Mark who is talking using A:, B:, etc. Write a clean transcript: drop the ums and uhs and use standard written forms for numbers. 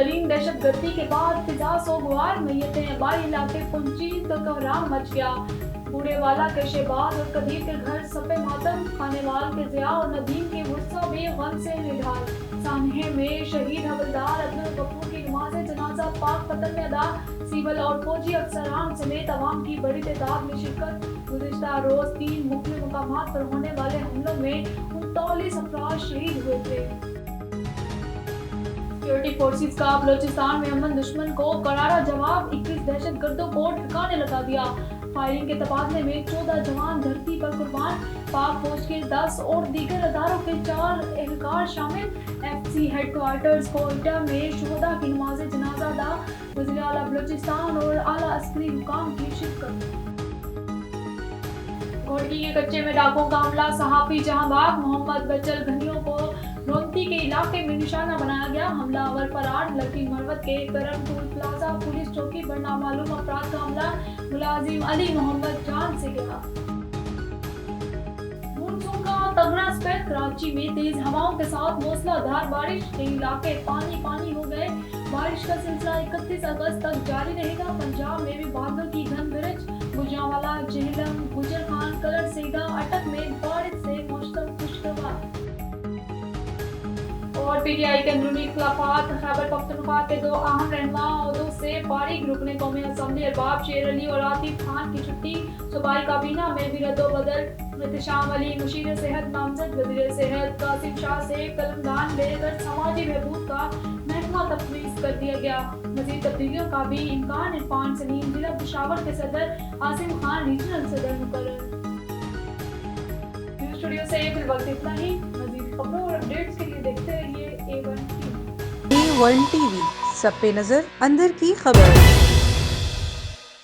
A: ترین دہشت گردی کے بعد فضا سوگوار، میتیں آبائی علاقے پہنچی تو کوہرام مچ گیا۔ بوڑھے والا کے شہباز اور قدیر کے گھر سپے ماتم، خانے وال کے ضیاء اور ندیم کے ورثہ بھی غم سے نڈھال۔ سانحے میں شہید حوالدار عبدالغفور کی نماز جنازہ پاک پتن میں ادا، سول اور فوجی افسران سمیت عوام کی بڑی تعداد میں شرکت۔ گزشتہ روز 3 مختلف مقامات پر ہونے والے حملوں میں 39 افراد شہید ہوئے تھے۔ سیکورٹی فورسز کا بلوچستان میں امن دشمن کو کرارا جواب، 21 دہشت گردوں کو ٹھکانے لگا دیا۔ فائرنگ کے تبادلے میں 14 جوان دھرتی پر قربان، پاک فوج کے 10 اور دیگر اداروں کے 4 اہلکار شامل۔ F C headquarters Quetta میں شہداء کی نماز جنازہ ادا، وزیر اعلیٰ بلوچستان اور اعلیٰ عسکری حکام کی شرکت۔ گھوڑکی کے کچے میں ڈاکوں کا حملہ، صحافی جہاں باد محمد بچل گھنیوں کو رونتی کے علاقے میں نشانہ بنایا گیا۔ حملہ آور فرار، لکی مروت کے کرم ٹول پلازا پولیس چوکی پر نامعلوم افراد کا حملہ، ملازم علی محمد جان سے گیا۔ مونسون کا تگڑا اسپیل، کراچی میں تیز ہواؤں کے ساتھ موسلا دھار بارش، کئی علاقے پانی پانی ہو گئے۔ بارش کا سلسلہ 31 اگست تک جاری رہے گا۔ پنجاب میں بھی بادلوں کی گھن گرج، گوجرانوالہ، جہلم، گجر خان، کلر سیگا، اٹک میں بارش سے موسم خوشگوار۔ اور پی ٹی آئی کے اندرونی اختلافات، خیبر پختونخوا کے 2 اہم رہنما عہدوں سے فارغ، رکن قومی اسمبلی ارباب شیر علی اور عاطف خان کی چھٹی، صوبائی کابینہ میں بھی رد و بدل۔ احتشام علی مشیر صحت نامزد، وزیر صحت قاسم شاہ سے قلمدان لے کر سماجی بہبود کا محکمہ تفویض کر دیا گیا۔ مزید تبدیلیوں کا بھی امکان۔ عرفان سلیم ضلع پشاور کے صدر، عاصم خان ریجنل صدر مقرر۔ نیوز اسٹوڈیو سے فی الوقت اتنا ہی۔ مزید خبروں اور اپڈیٹس کے لیے دیکھتے رہیے A1 TV۔
B: A1 TV، سب پہ نظر، اندر کی خبر۔